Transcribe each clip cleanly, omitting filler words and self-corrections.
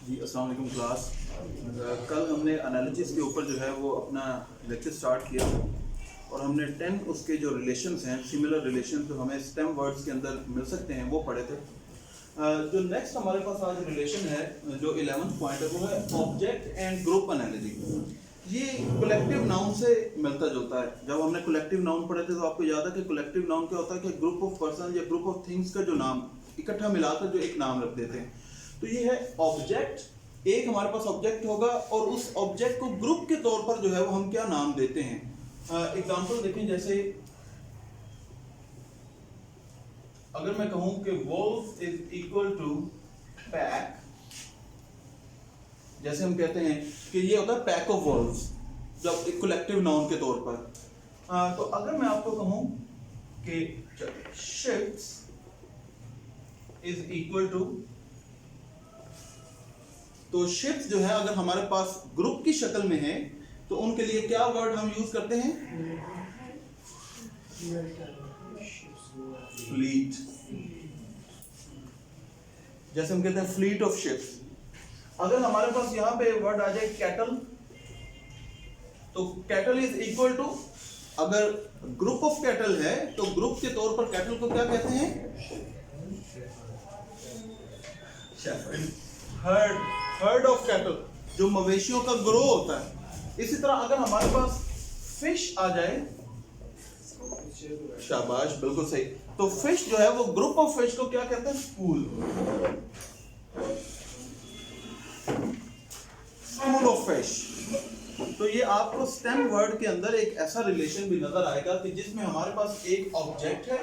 जी अस्सलाम वालेकुम क्लास। कल हमने एनालिसिस के ऊपर जो है वो अपना लेक्चर स्टार्ट किया और हमने 10 उसके जो रिलेशंस हैं, सिमिलर रिलेशन जो हमें स्टेम वर्ड्स के अंदर मिल सकते हैं, वो पढ़े थे। जो नेक्स्ट हमारे पास आज रिलेशन है, जो 11th पॉइंट है, वो है ऑब्जेक्ट एंड ग्रुप एनालिसिस। ये कलेक्टिव नाउन से मिलता जुलता है। जब हमने कलेक्टिव नाउन पढ़े थे तो आपको याद है कि कलेक्टिव नाउन क्या होता है कि ग्रुप ऑफ पर्सन या ग्रुप ऑफ थिंग्स का जो नाम इकट्ठा मिलाकर जो एक नाम रख देते हैं। तो ये है ऑब्जेक्ट। एक हमारे पास ऑब्जेक्ट होगा और उस ऑब्जेक्ट को ग्रुप के तौर पर जो है वो हम क्या नाम देते हैं। एग्जांपल देखें, जैसे अगर मैं कहूं कि wolf is equal to pack, जैसे हम कहते हैं कि ये होता है पैक ऑफ वॉल्व्स, जब एक कलेक्टिव नाउन के तौर पर। तो अगर मैं आपको कहूं कि शिप्स इज इक्वल टू, तो शिप्स जो है अगर हमारे पास ग्रुप की शक्ल में है तो उनके लिए क्या वर्ड हम यूज करते हैं? फ्लीट। जैसे हम कहते हैं फ्लीट ऑफ शिप्स। अगर हमारे पास यहां पे वर्ड आ जाए कैटल, तो कैटल इज इक्वल टू, अगर ग्रुप ऑफ कैटल है तो ग्रुप के तौर पर कैटल को क्या कहते हैं? हर्ड ऑफ कैटल, जो मवेशियों का ग्रोह होता है। इसी तरह अगर हमारे पास फिश आ जाए, शाबाश, बिल्कुल सही। तो फिश जो है वो ग्रुप ऑफ फिश को क्या कहते हैं? स्कूल। School of fish. तो ये आपको स्टेम वर्ड के अंदर एक ऐसा रिलेशन भी नजर आएगा कि जिसमें हमारे पास एक ऑब्जेक्ट है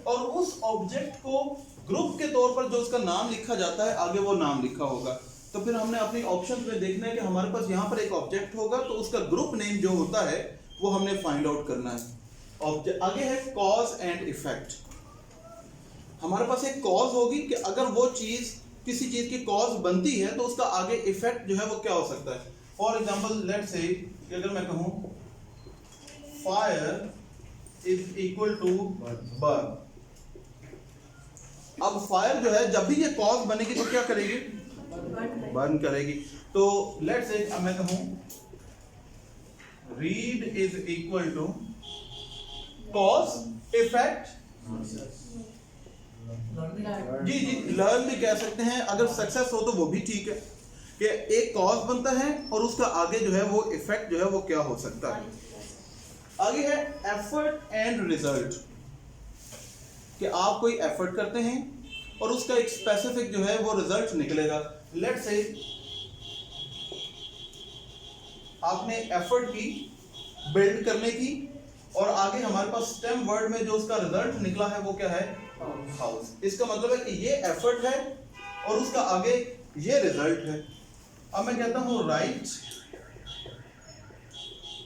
और उस ऑब्जेक्ट को ग्रुप के तौर पर जो उसका नाम लिखा जाता है, आगे वो नाम लिखा होगा। तो फिर हमने अपनी ऑप्शन में देखना है कि हमारे पास यहाँ पर एक ऑब्जेक्ट होगा तो उसका ग्रुप नेम जो होता है वो हमने फाइंड आउट करना है। ऑब्जेक्ट आगे है कॉज एंड इफेक्ट। हमारे पास एक कॉज होगी कि अगर वो चीज किसी चीज की कॉज बनती है तो उसका आगे इफेक्ट जो है वो क्या हो सकता है। फॉर एग्जाम्पल लेट्स से कि अगर मैं कहूं fire is equal to burn. अब फायर जो है जब भी ये कॉज बनेगी तो क्या करेगी? बर्न करेगी। तो लेट्स से अब मैं कहूं read is equal to cause effect, जी लर्न भी कह सकते हैं। अगर सक्सेस हो तो वो भी ठीक है कि एक कॉज बनता है और उसका आगे जो है वो इफेक्ट जो है वो क्या हो सकता है। आगे है एफर्ट एंड रिजल्ट, कि आप कोई एफर्ट करते हैं और उसका एक स्पेसिफिक जो है वो रिजल्ट निकलेगा। लेट्स से आपने एफर्ट की बिल्ड करने की और आगे हमारे पास स्टेम वर्ड में जो उसका रिजल्ट निकला है वो क्या है? हाउस। इसका मतलब है कि ये एफर्ट है और उसका आगे ये रिजल्ट है। अब मैं कहता हूं राइट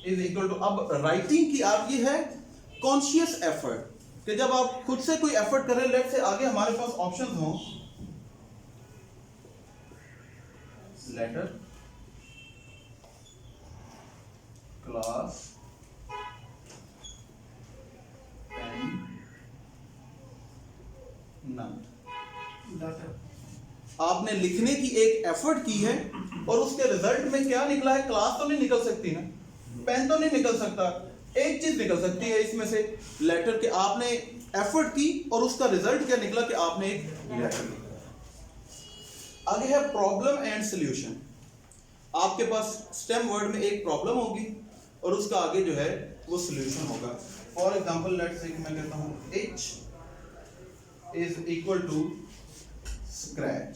इज इक्वल टू, अब राइटिंग की आप ये है कॉन्शियस एफर्ट, कि जब आप खुद से कोई एफर्ट करें। लेट्स से आगे हमारे पास ऑप्शन हो लेटर, क्लास, पेन, नोट। आपने लिखने की एक एफर्ट की है और उसके रिजल्ट में क्या निकला है? क्लास तो नहीं निकल सकती ना, पेन तो नहीं निकल सकता, एक चीज निकल सकती है इसमें से, लेटर। के आपने एफर्ट की और उसका रिजल्ट क्या निकला कि आपने एक लेटर लिखा। आगे है प्रॉब्लम एंड सॉल्यूशन। आपके पास स्टेम वर्ड में एक प्रॉब्लम होगी और उसका आगे जो है वो सॉल्यूशन होगा। फॉर एग्जांपल लेट्स से मैं कहता हूं itch is equal to scratch.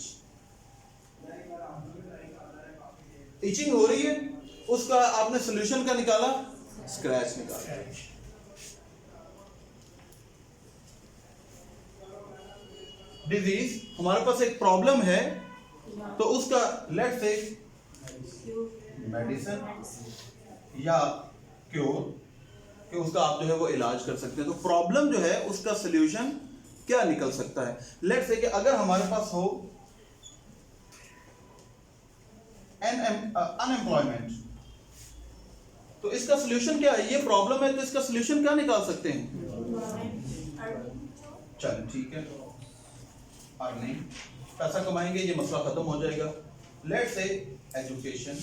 Itching हो रही है, उसका आपने सॉल्यूशन का निकाला, स्क्रैच निकाला। डिजीज, हमारे पास एक प्रॉब्लम है तो उसका लेट्स से मेडिसिन या क्योर, कि उसका आप जो है वो इलाज कर सकते हैं। तो प्रॉब्लम जो है उसका सॉल्यूशन क्या निकल सकता है? लेट्स से कि अगर हमारे पास हो अनएम्प्लॉयमेंट, तो इसका सॉल्यूशन क्या है? ये प्रॉब्लम है तो इसका सॉल्यूशन क्या निकाल सकते हैं? चल ठीक है, अर्निंग, पैसा कमाएंगे, ये मसला खत्म हो जाएगा। लेट्स से एजुकेशन,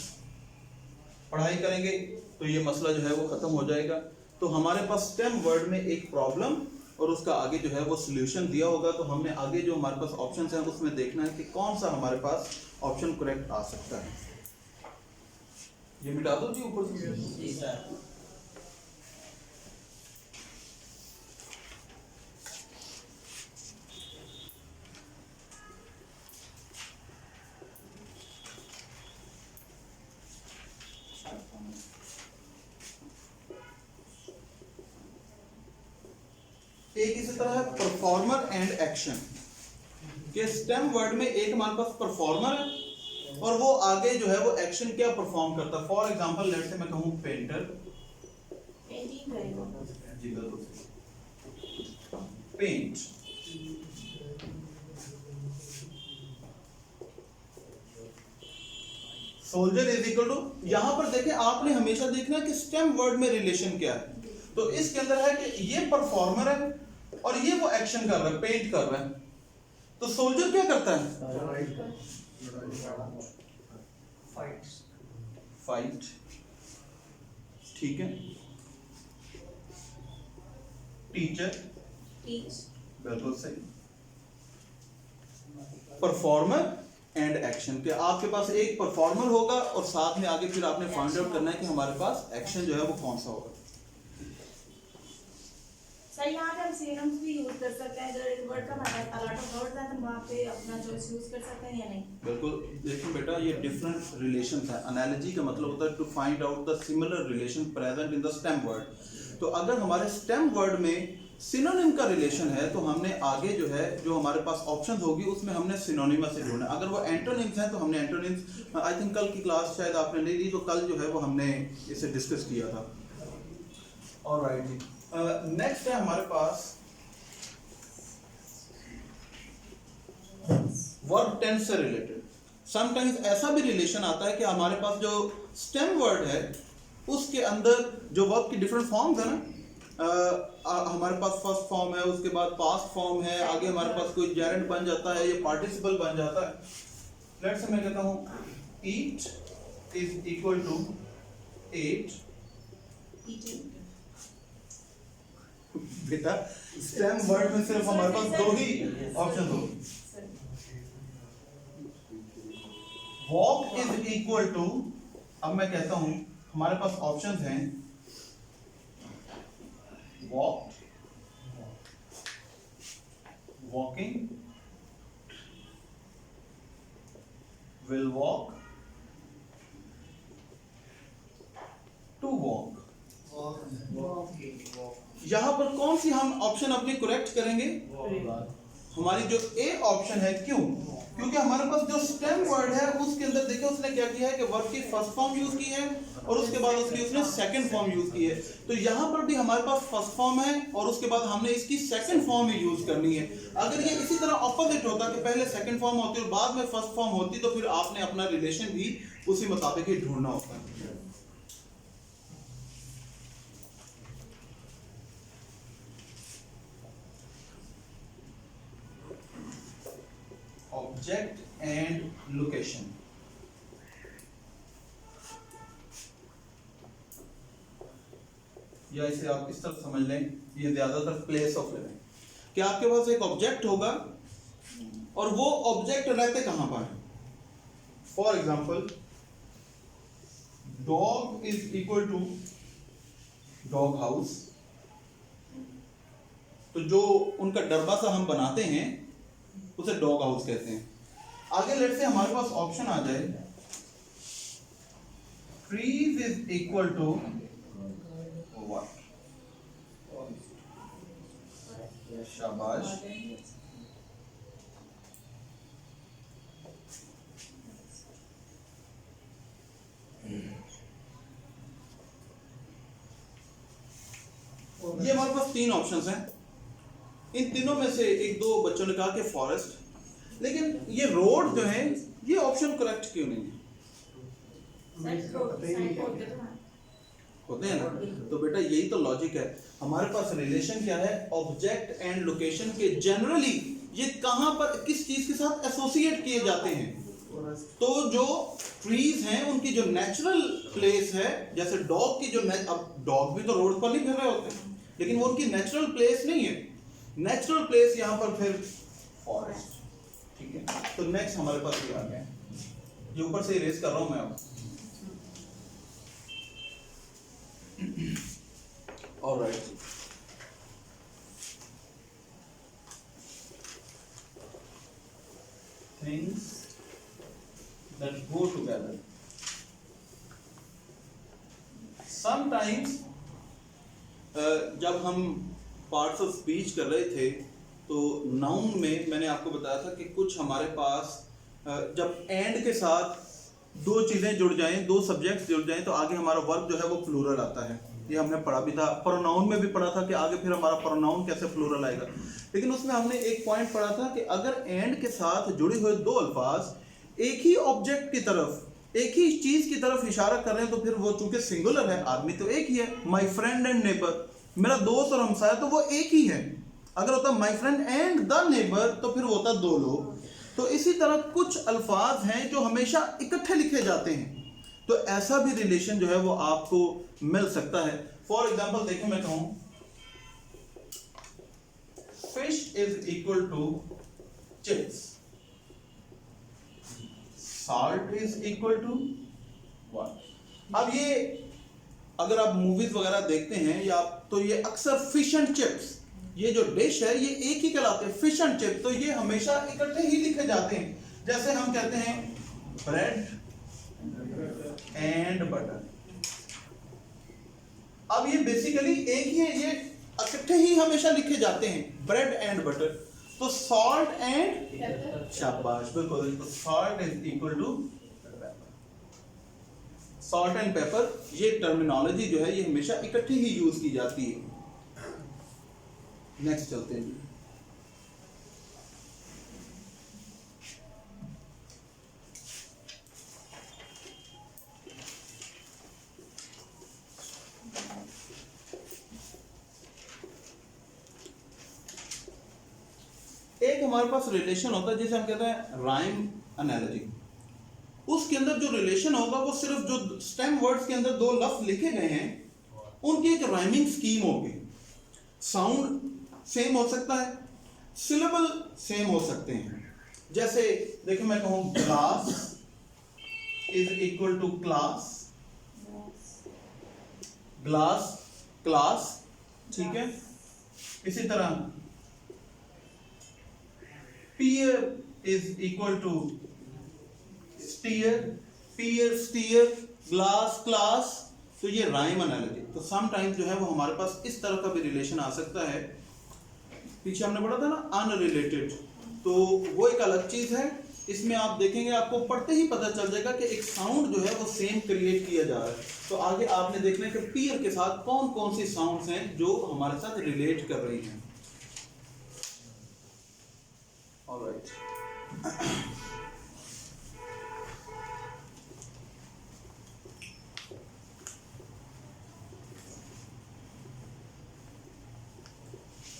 पढ़ाई करेंगे तो ये मसला जो है वो खत्म हो जाएगा। तो हमारे पास स्टेम वर्ड में एक प्रॉब्लम और उसका आगे जो है वो सॉल्यूशन दिया होगा, तो हमने आगे जो हमारे पास ऑप्शंस हैं उसमें देखना है कि कौन सा हमारे पास ऑप्शन करेक्ट आ सकता है। ये मिटा दो जी ऊपर से। जी सर। एक इसी तरह है परफॉर्मर एंड एक्शन, के स्टेम वर्ड में एक हमारे पास परफॉर्मर है और वो आगे जो है वो एक्शन क्या परफॉर्म करता है। फॉर एग्जांपल लेट्स से मैं कहूँ पेंटर, पेंटिंग करेगा। जी बिल्कुल, paint. Soldier is equal to, यहां पर देखें आपने हमेशा देखना है कि स्टेम वर्ड में रिलेशन क्या है। तो इसके अंदर है कि ये परफॉर्मर है और ये वो एक्शन कर रहा है, पेंट कर रहा है। तो सोल्जर क्या करता है? फाइट, ठीक है। टीचर, टीच, बिल्कुल सही। परफॉर्मर एंड एक्शन, के आपके पास एक परफॉर्मर होगा और साथ में आगे फिर आपने फाइंड आउट करना है कि हमारे पास एक्शन जो है वो कौन सा होगा। सर यहाँ पे हम सिनोनिम्स भी यूज कर सकते हैं। अगर वर्ड का मतलब अलॉट ऑफ वर्ड्स हैं तो वहाँ पे अपना चॉइस यूज कर सकते हैं या नहीं? बिल्कुल, देखिए बेटा ये डिफरेंट रिलेशंस है। एनालॉजी का मतलब होता है to find out the similar relation present in the stem word. तो अगर हमारे स्टेम वर्ड में सिनोनिम का रिलेशन है तो हमने आगे जो है जो हमारे पास ऑप्शंस होगी उसमें हमने सिनोनिमस से जोड़ना है। अगर वो एंटोनिम्स हैं तो हमने एंटोनिम्स, आई थिंक कल की क्लास शायद आपने नहीं ली, तो कल जो है वो हमने इसे डिस्कस किया था। ऑलराइट जी, नेक्स्ट है हमारे पास वर्ब टेंस से रिलेटेड। समटाइम्स ऐसा भी रिलेशन आता है कि हमारे पास जो स्टेम वर्ड है उसके अंदर जो वर्ब की डिफरेंट फॉर्म्स है ना, हमारे पास फर्स्ट फॉर्म है, उसके बाद पास्ट फॉर्म है, आगे हमारे पास कोई जेरेंट बन जाता है, ये पार्टिसिपल बन जाता है। लेट्स से मैं कहता हूँ eat is equal to ate. बेटा स्टेम वर्ड में सिर्फ हमारे पास दो ही ऑप्शन होंगे। वॉक इज इक्वल टू, अब मैं कहता हूं हमारे पास ऑप्शंस हैं walk, walking, will walk, to walk. यहां पर कौन सी हम ऑप्शन अपनी करेक्ट करेंगे? हमारी जो ए ऑप्शन है। क्यों? क्योंकि हमारे पास जो स्टेम वर्ड है उसके अंदर देखिए उसने क्या किया है कि वर्ब की फर्स्ट फॉर्म यूज की है और उसके बाद उसने सेकंड फॉर्म यूज की है। तो यहां पर भी हमारे पास फर्स्ट फॉर्म है और उसके बाद हमने इसकी सेकंड फॉर्म ही यूज करनी है। अगर ये इसी तरह ऑपोजिट होता कि पहले सेकंड फॉर्म होती और बाद में फर्स्ट फॉर्म होती तो फिर आपने अपना रिलेशन भी उसी मुताबिक ही ढूंढना होता है। ऑब्जेक्ट एंड लोकेशन, या इसे आप इस तरह समझ लें, ये ज्यादातर प्लेस ऑफ लिविंग, कि आपके पास एक ऑब्जेक्ट होगा और वो ऑब्जेक्ट रहते कहां पर है। For example dog is equal to dog house, तो जो उनका डब्बा सा हम बनाते हैं उसे डॉग हाउस कहते हैं। आगे लेट से हमारे पास ऑप्शन आ जाए trees is equal to what, शाबाश, ये हमारे पास तीन ऑप्शंस हैं। इन तीनों में से एक दो बच्चों ने कहा कि फॉरेस्ट, लेकिन ये रोड जो है ये ऑप्शन करेक्ट क्यों नहीं है? होते हैं ना, तो बेटा यही तो लॉजिक है। हमारे पास रिलेशन क्या है? ऑब्जेक्ट एंड लोकेशन के जनरली ये कहां पर किस चीज के साथ एसोसिएट किए जाते हैं? तो जो ट्रीज हैं उनकी जो नेचुरल प्लेस है, जैसे डॉग की जो अब डॉग भी तो रोड पर नहीं फिर रहे होते, लेकिन वो उनकी नेचुरल प्लेस नहीं है। नेचुरल प्लेस यहाँ पर फिर फॉरेस्ट, ठीक है। तो नेक्स्ट हमारे पास ये आ गया, ये ऊपर से इरेज कर रहा हूं मैं अब। Alright, things that go together. Sometimes जब हम पार्ट्स ऑफ स्पीच कर रहे थे तो नाउन में मैंने आपको बताया था कि कुछ हमारे पास जब एंड के साथ दो चीज़ें जुड़ जाएं, दो सब्जेक्ट्स जुड़ जाएं, तो आगे हमारा वर्ब जो है वो प्लूरल आता है। ये हमने पढ़ा भी था, प्रोनाउन में भी पढ़ा था कि आगे फिर हमारा प्रोनाउन कैसे प्लूरल आएगा। लेकिन उसमें हमने एक पॉइंट पढ़ा था कि अगर एंड के साथ जुड़े हुए दो अल्फाज एक ही ऑब्जेक्ट की तरफ, एक ही चीज की तरफ इशारा कर रहे हैं, तो फिर वो चूंकि सिंगुलर है, आदमी तो एक ही है, माय फ्रेंड एंड नेबर, मेरा दोस्त और हमसाया, तो वो एक ही है। अगर होता my friend and the neighbour तो फिर वो होता दो लोग। तो इसी तरह कुछ अल्फाज हैं जो हमेशा इकट्ठे लिखे जाते हैं, तो ऐसा भी रिलेशन जो है वो आपको मिल सकता है। फॉर एग्जाम्पल देखो, मैं कहूं fish is equal to chips, salt is equal to what? अब ये अगर आप मूवीज वगैरह देखते हैं या तो ये अक्सर फिश एंड चिप्स, ये जो डिश है ये एक ही कहलाते हैं, फिश एंड चिप्स, तो ये हमेशा इकट्ठे ही लिखे जाते हैं। जैसे हम कहते हैं ब्रेड एंड बटर, अब ये बेसिकली एक ही है, ये इकट्ठे ही हमेशा लिखे जाते हैं, ब्रेड एंड बटर। तो सॉल्ट एंड, शाबाश, बिल्कुल, salt is equal to salt and pepper, ये टर्मिनोलॉजी जो है ये हमेशा इकट्ठी ही यूज की जाती है। नेक्स्ट चलते हैं। एक हमारे पास रिलेशन होता है जिसे हम कहते हैं राइम एनालॉजी। उसके अंदर जो रिलेशन होगा वो सिर्फ जो स्टेम वर्ड्स के अंदर दो लफ्ज लिखे गए हैं उनकी एक राइमिंग स्कीम होगी। साउंड सेम हो सकता है, सिलेबल सेम हो सकते हैं। जैसे देखिए, मैं कहूं glass is equal to class, glass class, ठीक है। इसी तरह pear is equal to steer, pear steer, glass class, तो ये राइम एनालॉजी। तो समटाइम्स जो है वो हमारे पास इस तरह का भी रिलेशन आ सकता है। पीछे हमने पढ़ा था ना अनरिलेटेड, तो वो एक अलग चीज है। इसमें आप देखेंगे, आपको पढ़ते ही पता चल जाएगा कि एक साउंड जो है वो सेम क्रिएट किया जा रहा है। तो आगे आपने देखना है कि पियर के साथ कौन कौन सी साउंड्स हैं जो हमारे साथ रिलेट कर रही हैं। ऑलराइट,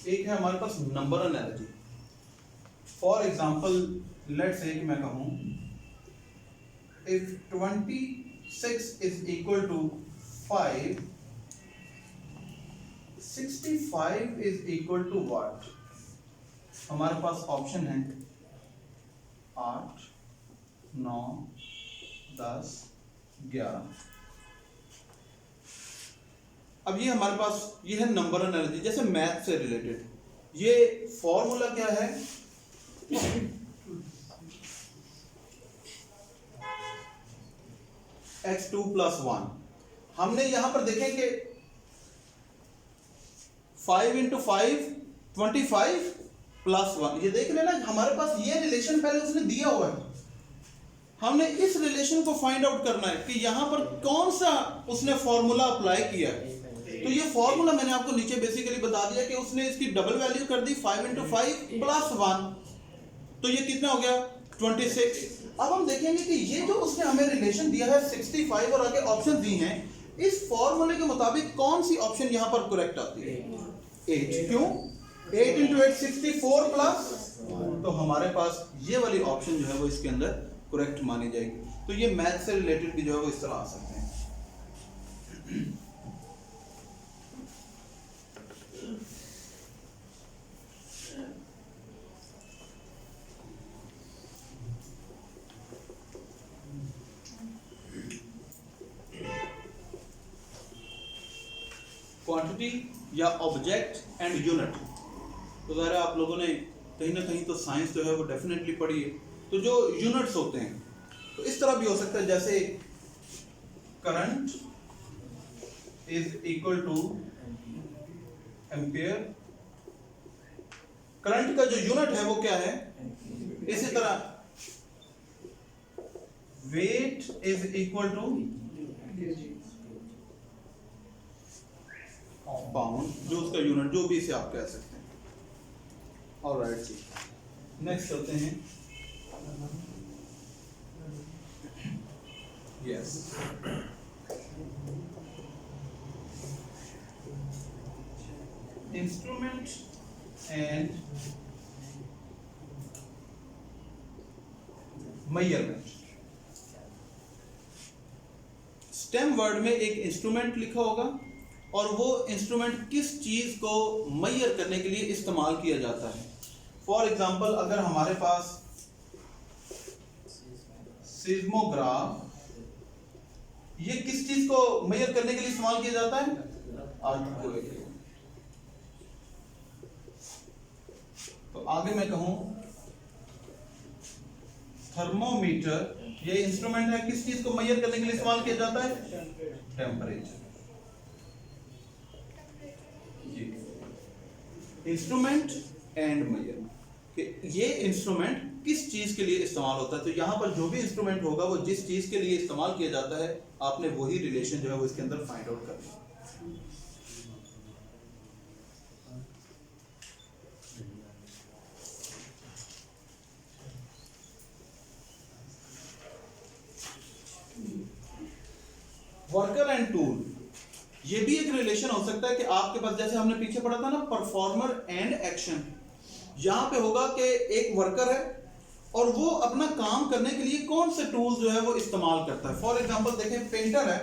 एक है हमारे पास number analogy. For example let's say मैं कहूं if 26 is equal to 5, 65 is equal to what? हमारे पास ऑप्शन है 8, 9, 10, 11। अब ये हमारे पास ये है नंबर एनालॉजी, जैसे मैथ से रिलेटेड। ये फॉर्मूला क्या है? x2 + 1। हमने यहां पर देखें कि 5 × 5 25 + 1। ये देख लेना, हमारे पास ये रिलेशन पहले उसने दिया हुआ है, हमने इस रिलेशन को फाइंड आउट करना है कि यहां पर कौन सा उसने फॉर्मूला अप्लाई किया है। तो ये फॉर्मूला मैंने आपको नीचे बेसिकली बता दिया कि उसने इसकी डबल वैल्यू कर दी 5 × 5 + 1, तो ये कितना हो गया 26। अब हम देखेंगे कि ये जो उसने हमें रिलेशन दिया है 65 और आगे ऑप्शन दी हैं, इस फॉर्मूले के मुताबिक कौन सी ऑप्शन यहां पर करेक्ट आती है? 8। क्यों? 8 × 8 64 प्लस, तो हमारे पास ये वाली ऑप्शन जो है वो इसके अंदर करेक्ट मानी जाएगी। तो ये मैथ से रिलेटेड भी जो है वो इस तरह आ सकते हैं। क्वांटिटी या ऑब्जेक्ट एंड यूनिट, तो ज़ाहिर है आप लोगों ने कहीं ना कहीं तो साइंस जो है वो डेफिनेटली पढ़ी है। तो जो यूनिट्स होते हैं तो इस तरह भी हो सकता है, जैसे current is equal to ampere. Current का जो यूनिट है वो क्या है? इसी तरह weight is equal to pound, जो उसका यूनिट, जो भी इसे आप कह सकते हैं। ऑलराइट जी, नेक्स्ट चलते हैं। Yes, instrument and measurement. Stem word में एक इंस्ट्रूमेंट लिखा होगा और वो इंस्ट्रूमेंट किस चीज को मेजर करने के लिए इस्तेमाल किया जाता है। फॉर एग्जांपल, अगर हमारे पास सिस्मोग्राफ, ये किस चीज को मेजर करने के लिए इस्तेमाल किया जाता है? अर्थक्वेक। तो आगे मैं कहूं थर्मोमीटर, ये इंस्ट्रूमेंट है, किस चीज को मेजर करने के लिए इस्तेमाल किया जाता है? टेम्परेचर। इंस्ट्रूमेंट एंड मेजरमेंट, कि ये इंस्ट्रूमेंट किस चीज के लिए इस्तेमाल होता है। तो यहां पर जो भी इंस्ट्रूमेंट होगा वो जिस चीज के लिए इस्तेमाल किया जाता है, आपने वही रिलेशन जो है वो इसके अंदर फाइंड आउट करना। वर्कर एंड टूल, ये भी एक रिलेशन हो सकता है कि आपके पास, जैसे हमने पीछे पढ़ा था ना, परफॉर्मर एंड एक्शन। यहां पे होगा कि एक वर्कर है और वो अपना काम करने के लिए कौन से टूल जो है वो इस्तेमाल करता है। फॉर एग्जांपल देखें, पेंटर है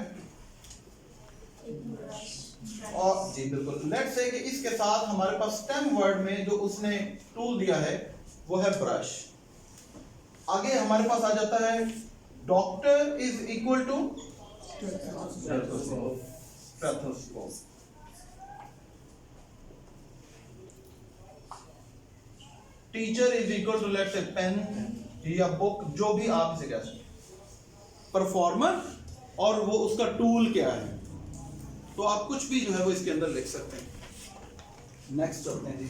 और जी बिल्कुल, लेट्स से कि इसके साथ हमारे पास स्टेम वर्ड में जो उसने टूल दिया है वो है ब्रश। आगे हमारे पास आ जाता है doctor is equal to stethoscope. Teacher is equal to let's say pen या बुक, जो भी आप इसे कह सकते। परफॉर्मर और वो उसका टूल क्या है, तो आप कुछ भी जो है वो इसके अंदर लिख सकते हैं। नेक्स्ट चलते हैं जी।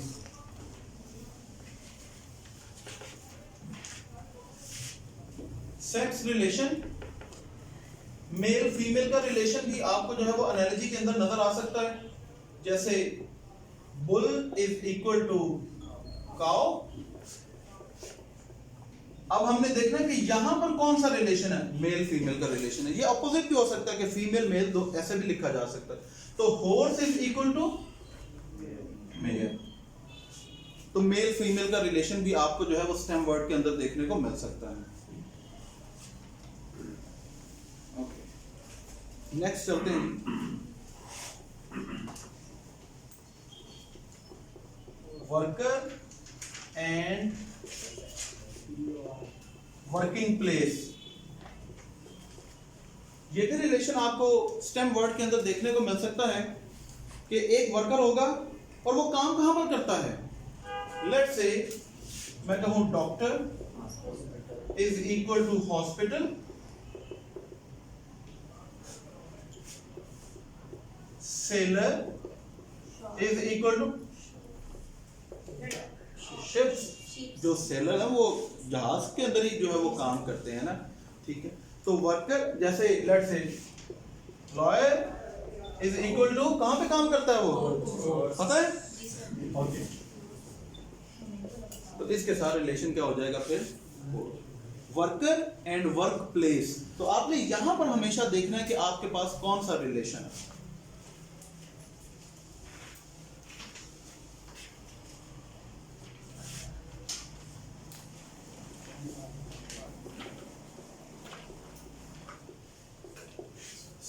सेक्स रिलेशन, मेल फीमेल का रिलेशन भी आपको जो है वो एनालॉजी के अंदर नजर आ सकता है। जैसे bull is equal to cow. अब हमने देखना है कि यहां पर कौन सा रिलेशन है, मेल फीमेल का रिलेशन है। ये ऑपोजिट भी हो सकता है कि फीमेल मेल, दो ऐसे भी लिखा जा सकता है। तो horse is equal to male. तो मेल फीमेल का रिलेशन भी आपको जो है वो स्टेम वर्ड के अंदर देखने को मिल सकता है। नेक्स्ट चलते हैं। वर्कर एंड वर्किंग प्लेस, ये भी रिलेशन आपको स्टेम वर्ड के अंदर देखने को मिल सकता है कि एक वर्कर होगा और वो काम कहां पर करता है। लेट्स से मैं कहूं doctor is equal to hospital, sailor is equal to ships. जो सेलर है वो जहाज के अंदर ही जो है वो काम करते हैं ना, ठीक है। तो वर्कर, जैसे let's say lawyer is equal to, कहां पे काम करता है वो, पता है? ओके, तो इसके साथ रिलेशन क्या हो जाएगा फिर, वर्कर एंड वर्क प्लेस। तो आपने यहां पर हमेशा देखना है कि आपके पास कौन सा रिलेशन है।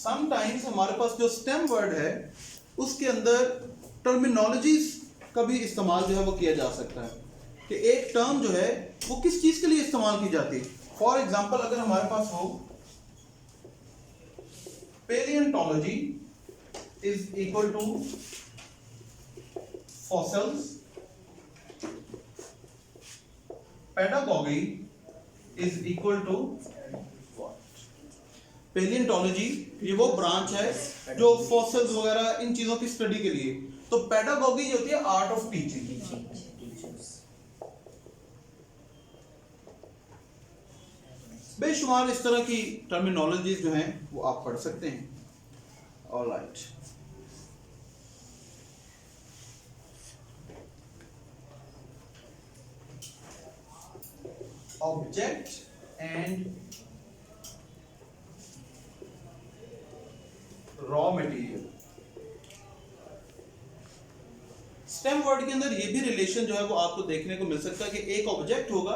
समटाइम्स हमारे पास जो स्टेम वर्ड है उसके अंदर टर्मिनोलॉजीज का भी इस्तेमाल जो है वो किया जा सकता है कि एक टर्म जो है वो किस चीज के लिए इस्तेमाल की जाती है। फॉर एग्जाम्पल अगर हमारे पास हो palaeontology is equal to fossils, pedagogy is equal to palaeontology, ये वो ब्रांच है जो फॉसिल्स वगैरह इन चीजों की स्टडी के लिए, तो पेडागोगी जो होती है आर्ट ऑफ टीचिंग। बेशुमार इस तरह की टर्मिनोलॉजीज जो हैं वो आप पढ़ सकते हैं। Alright, object and raw material. Stem word के अंदर ये भी रिलेशन जो है वो आपको देखने को मिल सकता है कि एक ऑब्जेक्ट होगा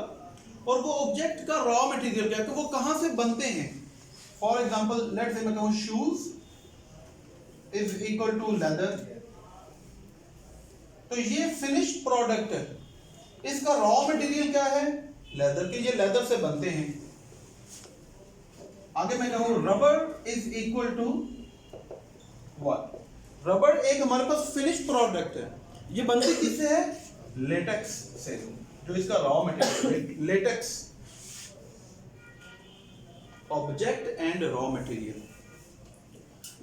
और वो ऑब्जेक्ट का रॉ मटेरियल क्या है कि वो कहां से बनते हैं। फॉर एग्जांपल लेट्स से मैं कहूं shoes is equal to leather, तो ये फिनिश्ड प्रोडक्ट है, इसका रॉ मटेरियल क्या है, लेदर के, ये लेदर से बनते हैं। आगे मैं कहूं rubber is equal to what, rubber एक हमारे पास फिनिश्ड प्रोडक्ट है, ये बनती किससे है, लेटेक्स से, जो इसका raw material latex. Object and raw material,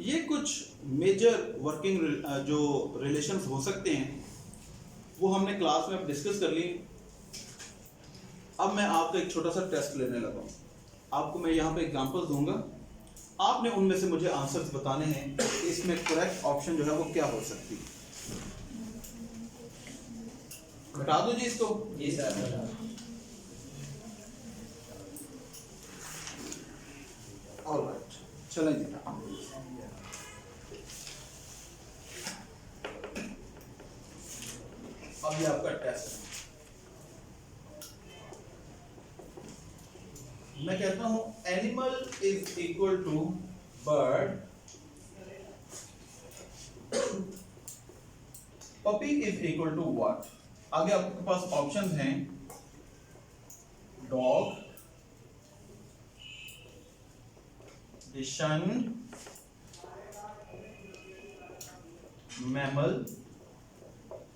ये कुछ मेजर वर्किंग जो रिलेशंस हो सकते हैं वो हमने क्लास में डिस्कस कर ली। अब मैं आपका एक छोटा सा टेस्ट लेने लगा हूं, आपको मैं यहाँ पे एग्जांपल्स दूंगा, आपने उनमें से मुझे आंसर्स बताने हैं कि इसमें करेक्ट ऑप्शन जो है वो क्या हो सकती है। बता दो जी इसको। जी सर। ऑलराइट, चलें जी। अब ये आपका टेस्ट है। मैं कहता हूं animal is equal to bird, puppy is equal to what. आगे आपके पास ऑप्शंस हैं डॉग, डिशन, मैमल,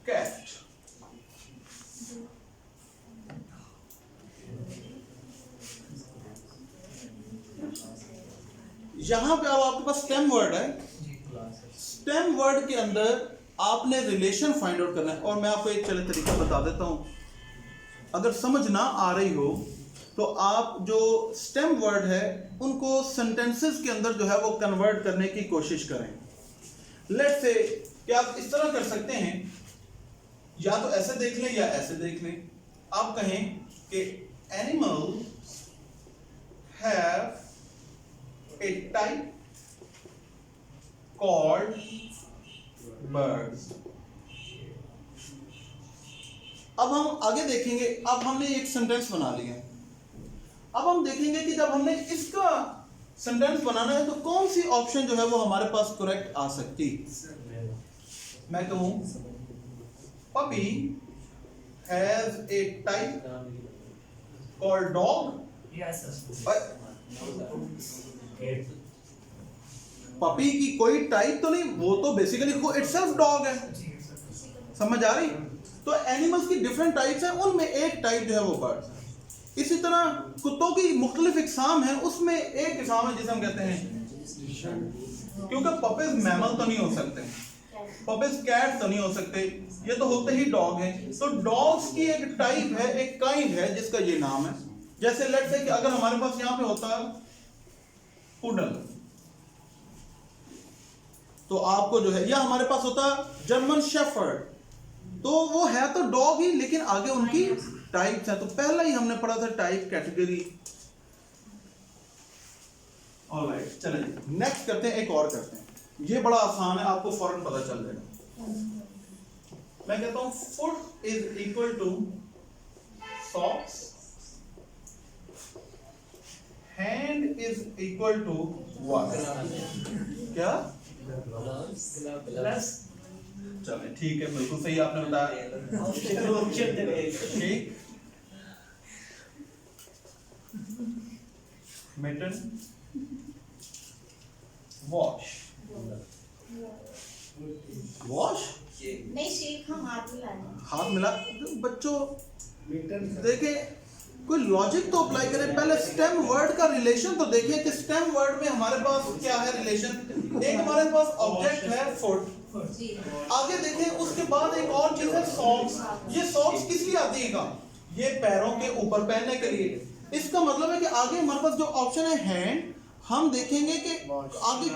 कैट। यहां पे अब आपके पास स्टेम वर्ड है, स्टेम वर्ड के अंदर आपने रिलेशन फाइंड आउट करना है। और मैं आपको एक चले तरीका बता देता हूं, अगर समझ ना आ रही हो तो आप जो स्टेम वर्ड है उनको सेंटेंसेस के अंदर जो है वो कन्वर्ट करने की कोशिश करें। लेट्स से कि आप इस तरह कर सकते हैं, या तो ऐसे देख लें या ऐसे देख लें। आप कहें कि animal have a type called birds। अब हम आगे देखेंगे, अब हमने एक सेंटेंस बना लिया, अब हम देखेंगे कि जब हमने इसका सेंटेंस बनाना है तो कौन सी ऑप्शन जो है वो हमारे पास करेक्ट आ सकती। मैं कहूं puppy has a type called dog, puppy की कोई टाइप तो नहीं, वो तो बेसिकली वो इटसेल्फ डॉग है, समझ आ रही। तो एनिमल्स की डिफरेंट टाइप्स हैं, उनमें एक टाइप जो है वो बर्ड है। इसी तरह कुत्तों की मुख्तलिफ इकसाम है, उसमें एक इकसाम है जिसे हम कहते हैं, क्योंकि पपीज मैमल तो नहीं हो सकते, पपीज कैट तो नहीं हो सकते, ये तो होते ही डॉग हैं। तो डॉग्स की एक टाइप है, एक काइंड है जिसका ये नाम है। जैसे लेट्स से कि अगर हमारे पास यहां पे होता पुडल, तो आपको जो है, या हमारे पास होता जर्मन शेफर्ड, तो वो है तो डॉग ही लेकिन आगे उनकी टाइप्स है। तो पहला ही हमने पढ़ा था टाइप कैटेगरी। ऑलराइट, चलिए नेक्स्ट करते हैं, एक और करते हैं, ये बड़ा आसान है, आपको फौरन पता चल जाएगा। मैं कहता हूं foot is equal to socks, hand is equal to what? क्या? चले ठीक है, बिल्कुल सही आपने बताया। ठीक, मिटन वॉश, वॉश नहीं शेक हम हाथ में लाए हाथ मिला। बच्चों देखें, कोई लॉजिक तो अप्लाई करें। पहले स्टेम वर्ड का रिलेशन तो देखिए कि स्टेम वर्ड में हमारे पास क्या है रिलेशन। एक हमारे पास ऑब्जेक्ट है फुट, जी आगे देखें उसके बाद एक और चीज है सॉक्स। ये सॉक्स किस लिए आती है? ये पैरों के ऊपर पहनने के लिए। इसका मतलब है कि आगे हमारे पास जो ऑप्शन है हैंड, हम देखेंगे कि आगे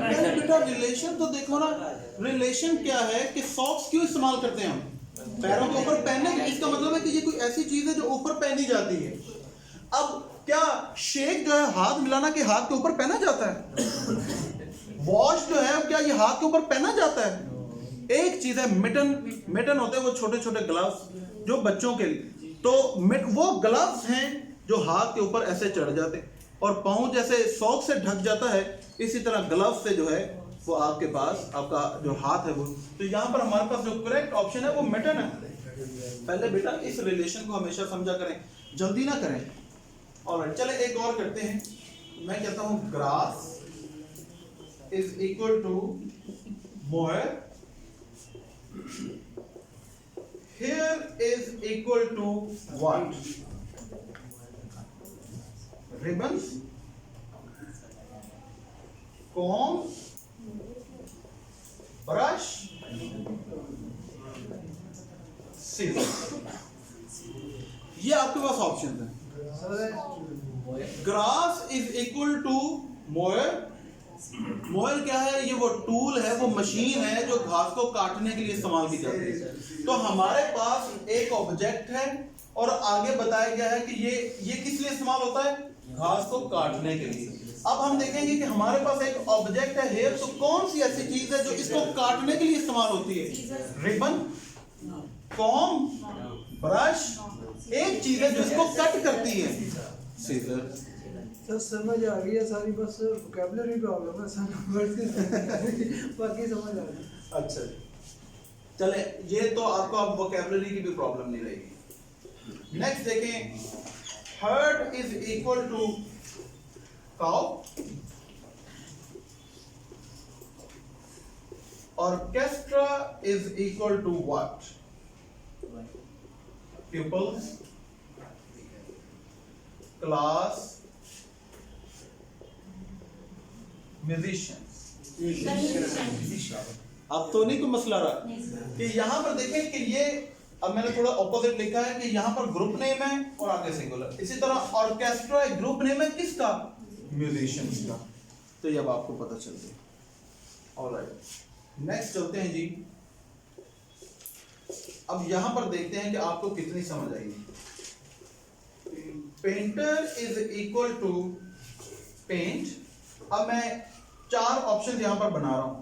पहले बेटा रिलेशन तो देखो ना, रिलेशन क्या है कि सॉक्स क्यों इस्तेमाल करते हैं हम? पैरों के ऊपर पहनने के। इसका मतलब है कि ये कोई ऐसी चीज है जो ऊपर पहनी जाती है। अब क्या शेक जो है हाथ मिलाना के हाथ के ऊपर पहना जाता है? वॉश जो है क्या ये हाथ के ऊपर पहना जाता है? एक चीज है मिटन। मिटन होते हैं वो छोटे छोटे ग्लव्स जो बच्चों के लिए, तो वो ग्लव्स हैं जो हाथ के ऊपर ऐसे चढ़ जाते हैं और पाँव जैसे सॉक से ढक जाता है, इसी तरह ग्लव्स से जो है वो आपके पास आपका जो हाथ है वो। तो यहाँ पर हमारे पास जो करेक्ट ऑप्शन है वो मिटन है। पहले बेटा इस रिलेशन को हमेशा समझा करें, जल्दी ना करें। और चले एक और करते हैं। मैं कहता हूँ grass is equal to mower, hair is equal to what? Ribbons, comb, brush, scissor. ये आपके पास ऑप्शन है। Grass is equal to mower. Mower क्या है? ये वो टूल है, वो मशीन है जो घास को काटने के लिए इस्तेमाल की जाती है। तो हमारे पास एक ऑब्जेक्ट है और आगे बताया गया है कि ये किस लिए इस्तेमाल होता है? घास को काटने के लिए। अब हम देखेंगे कि हमारे पास एक ऑब्जेक्ट है हेयर, तो कौन सी ऐसी चीज है जो इसको काटने के लिए इस्तेमाल होती है? Ribbon, comb, brush. एक चीज है जो इसको कट करती है, सीजर। सर समझ आ गई है सारी, बस वोकैबुलरी प्रॉब्लम है सर, वर्ड्स की बाकी समझ आ गई। अच्छा चले, ये तो आपको अब वोकैबुलरी की भी प्रॉब्लम नहीं रहेगी। नेक्स्ट देखें, herd is equal to cow, orchestra is equal to what? pupils, class, musicians। अब तो नहीं कोई मसला रहा कि यहाँ पर देखें कि ये, अब मैंने थोड़ा ऑपोजिट लिखा है कि यहाँ पर ग्रुप नेम है और आगे सिंगुलर। इसी तरह ऑर्केस्ट्रा एक ग्रुप नेम है किसका? म्यूजिशियंस का। तो ये अब आपको पता चल गया। ऑलराइट, नेक्स्ट चलते हैं जी। अब यहां पर देखते हैं कि आपको कितनी समझ आएगी। Painter is equal to paint. अब मैं 4 ऑप्शन यहां पर बना रहा हूं।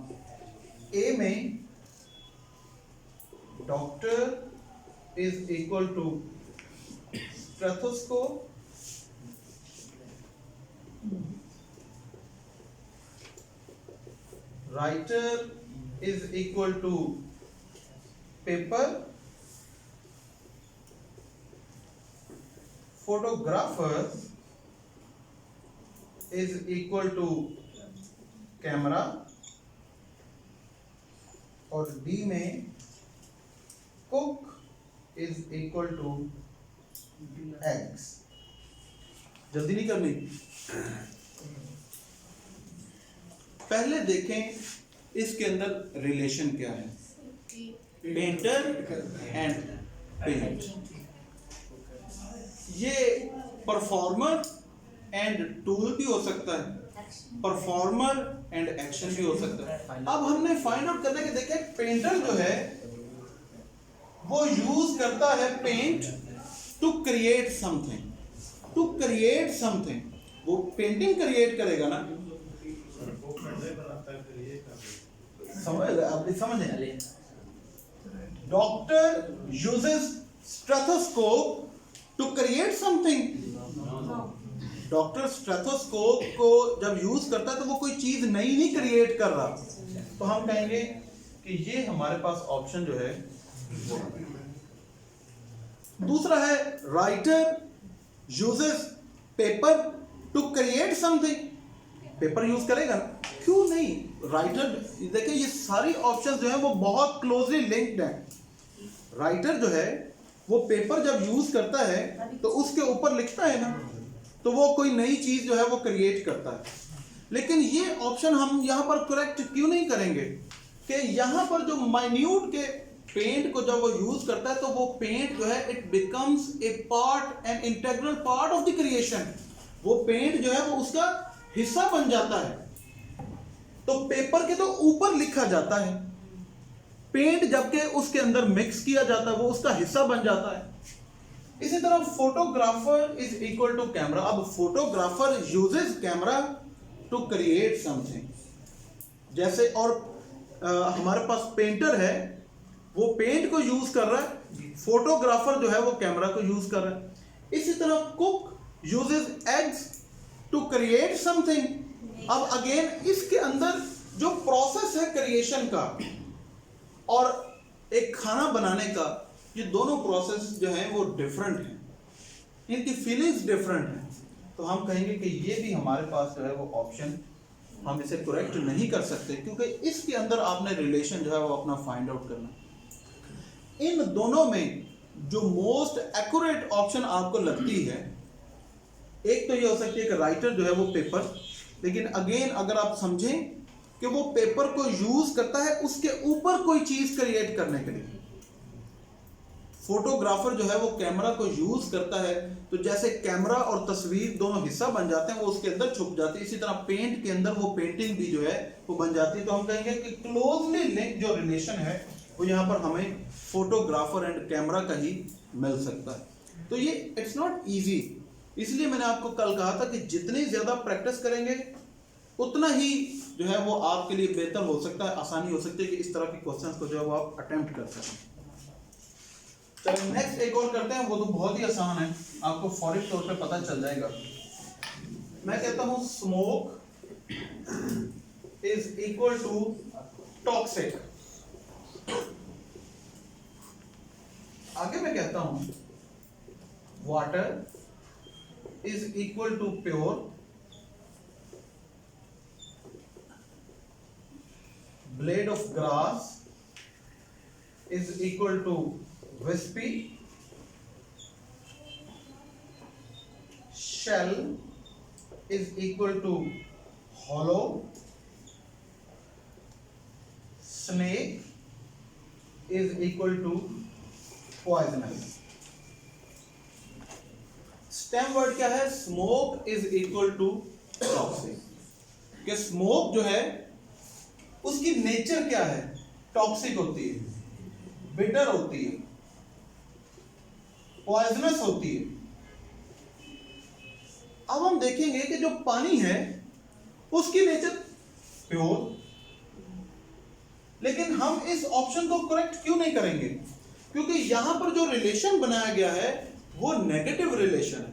ए में doctor is equal to stethoscope, writer is equal to paper, photographer is equal to camera, और डी में cook is equal to eggs. जल्दी नहीं करनी, पहले देखें इसके अंदर रिलेशन क्या है। पेंटर एंड पेंट, ये परफॉर्मर एंड टूल भी हो सकता है, परफॉर्मर एंड एक्शन भी हो सकता है। अब हमने फाइंड आउट करने के देखे पेंटर जो है वो यूज करता है paint to create something, to create something. वो पेंटिंग क्रिएट करेगा ना, समझे। Doctor uses stethoscope to create something, doctor stethoscope को जब यूज करता है तो वो कोई चीज नई नहीं क्रिएट कर रहा, तो हम कहेंगे कि ये हमारे पास ऑप्शन जो है वो है। दूसरा है writer uses paper two create something. Paper use करेगा ना, क्यों नहीं? राइटर, देखिए ये सारी ऑप्शंस जो है वो बहुत क्लोजली लिंक्ड हैं। राइटर जो है वो पेपर जब यूज करता है तो उसके ऊपर लिखता है ना, तो वो कोई नई चीज जो है वो क्रिएट करता है। लेकिन ये ऑप्शन हम यहाँ पर करेक्ट क्यों नहीं करेंगे कि यहाँ पर जो माइन्यूट के पेंट को जब वो यूज करता है तो वो पेंट जो है it becomes a part and integral part of the creation. वो पेंट जो है वो उसका हिस्सा बन जाता है। तो पेपर के तो ऊपर लिखा जाता है, पेंट जबकि उसके अंदर मिक्स किया जाता है वो उसका हिस्सा बन जाता है। इसी तरह photographer is equal to camera. अब photographer uses camera to create something. जैसे और हमारे पास पेंटर है, वो पेंट को यूज कर रहा है, फोटोग्राफर जो है वो कैमरा को यूज कर रहा है। इसी तरह cook uses eggs to create something. अब अगेन इसके अंदर जो प्रोसेस है क्रिएशन का और एक खाना बनाने का, ये दोनों प्रोसेस जो हैं वो डिफरेंट हैं, इनकी फीलिंग्स डिफरेंट हैं। तो हम कहेंगे कि ये भी हमारे पास जो है वो ऑप्शन हम इसे करेक्ट नहीं कर सकते, क्योंकि इसके अंदर आपने रिलेशन जो है वो अपना फाइंड आउट करना। इन दोनों में जो मोस्ट एक्यूरेट ऑप्शन आपको लगती है, एक तो ये हो सकती है कि राइटर जो है वो पेपर, लेकिन अगेन अगर आप समझें कि वो पेपर को यूज करता है उसके ऊपर कोई चीज क्रिएट करने के लिए। फोटोग्राफर जो है वो कैमरा को यूज करता है, तो जैसे कैमरा और तस्वीर दोनों हिस्सा बन जाते हैं, वो उसके अंदर छुप जाती है। इसी तरह पेंट के अंदर वो पेंटिंग भी जो है वो बन जाती है। तो हम कहेंगे कि क्लोजली लिंक जो रिलेशन है वो यहाँ पर हमें फोटोग्राफर एंड कैमरा का ही मिल सकता है। तो ये इट्स नॉट इजी, इसलिए मैंने आपको कल कहा था कि जितनी ज्यादा प्रैक्टिस करेंगे उतना ही जो है वो आपके लिए बेहतर हो सकता है, आसानी हो सकती है कि इस तरह के क्वेश्चंस को जो है वो आप अटेम्प्ट कर सकें। चलो नेक्स्ट एक और करते हैं, वो तो बहुत ही आसान है, आपको फौरी तौर पे पता चल जाएगा। मैं कहता हूं smoke is equal to toxic. आगे मैं कहता हूं water is equal to pure, blade of grass is equal to wispy, shell is equal to hollow, snake is equal to poisonous। Stem word क्या है? Smoke is equal to toxic. कि smoke जो है उसकी नेचर क्या है? Toxic होती है, बिटर होती है, पॉइजनस होती है। अब हम देखेंगे कि जो पानी है उसकी नेचर प्योर, लेकिन हम इस ऑप्शन को करेक्ट क्यों नहीं करेंगे? क्योंकि यहां पर जो रिलेशन बनाया गया है वो नेगेटिव रिलेशन है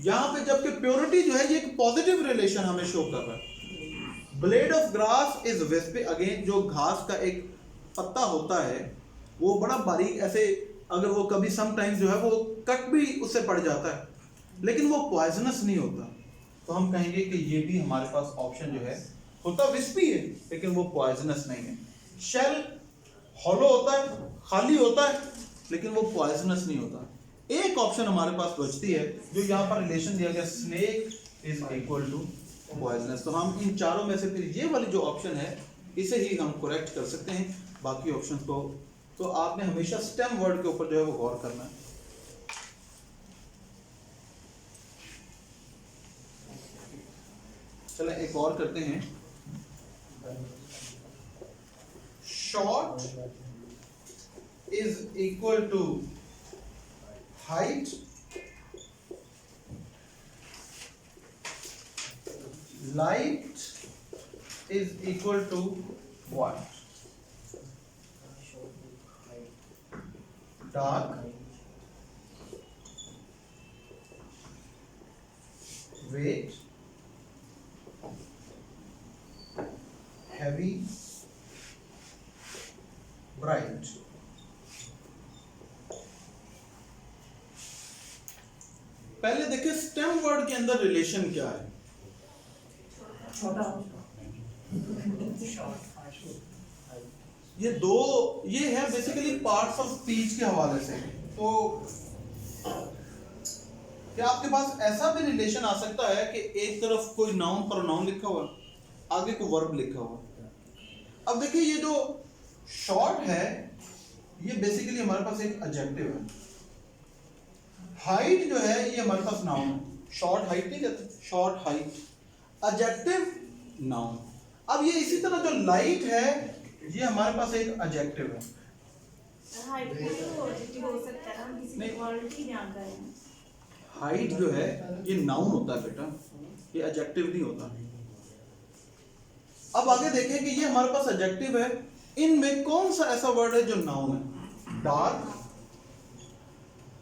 यहां पे, जबकि प्योरिटी जो है ये एक पॉजिटिव रिलेशन हमें शो कर रहा है। Blade of grass is wispy. Again जो घास का एक पत्ता होता है वो बड़ा बारीक, ऐसे अगर वो कभी समटाइम्स जो है वो कट भी उससे पड़ जाता है, लेकिन वो पॉइजनस नहीं होता। तो हम कहेंगे कि ये भी हमारे पास ऑप्शन जो है होता विस्पी है, लेकिन वो पॉइजनस नहीं है। शेल हॉलो होता है, खाली होता है, लेकिन वो पॉइजनस नहीं होता। एक ऑप्शन हमारे पास बचती है जो यहाँ पर रिलेशन दिया गया, snake is equal to poisonous. तो हम इन चारों में से फिर ये वाली जो ऑप्शन है इसे ही हम करेक्ट कर सकते हैं, बाकी ऑप्शंस को तो आपने हमेशा स्टेम वर्ड के ऊपर जो है वो गौर करना है। चलें एक और करते हैं। Short is equal to height, light is equal to what? Dark पहले देखिए स्टेम वर्ड के अंदर रिलेशन क्या है। छोटा ये है बेसिकली पार्ट्स ऑफ स्पीच के हवाले से। तो क्या आपके पास ऐसा भी रिलेशन आ सकता है कि एक तरफ कोई नाउन प्रोनाउन लिखा हुआ, आगे को वर्ब लिखा हुआ। अब देखिए ये जो शॉर्ट है ये बेसिकली हमारे पास एक एडजेक्टिव है। हाइट जो है ये हमारे पास नाउन है। शॉर्ट हाइट नहीं कहते, शॉर्ट हाइट एडजेक्टिव नाउन। अब ये इसी तरह जो लाइट है ये हमारे पास एक एडजेक्टिव है। हाइट को तो एडजेक्टिव हो सकता है, हम किसी की क्वालिटी बयान कर रहे हैं। हाइट जो है ये नाउन होता है बेटा, ये एडजेक्टिव नहीं होता। अब आगे देखें कि ये हमारे पास एडजेक्टिव है, इनमें कौन सा ऐसा वर्ड है जो नाउन है। डार्क,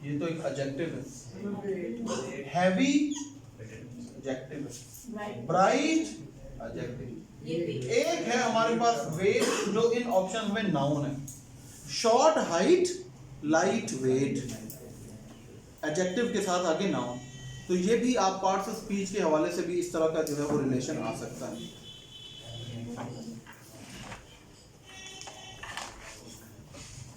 ये तो एक एडजेक्टिव है। हैवी एडजेक्टिव है। Bright adjective. एक है हमारे पास वेट जो इन ऑप्शन में नाउन है। Short height, light weight, adjective के साथ आगे नाउन। तो ये भी आप पार्ट्स ऑफ स्पीच के हवाले से भी इस तरह का जो है वो रिलेशन आ सकता है।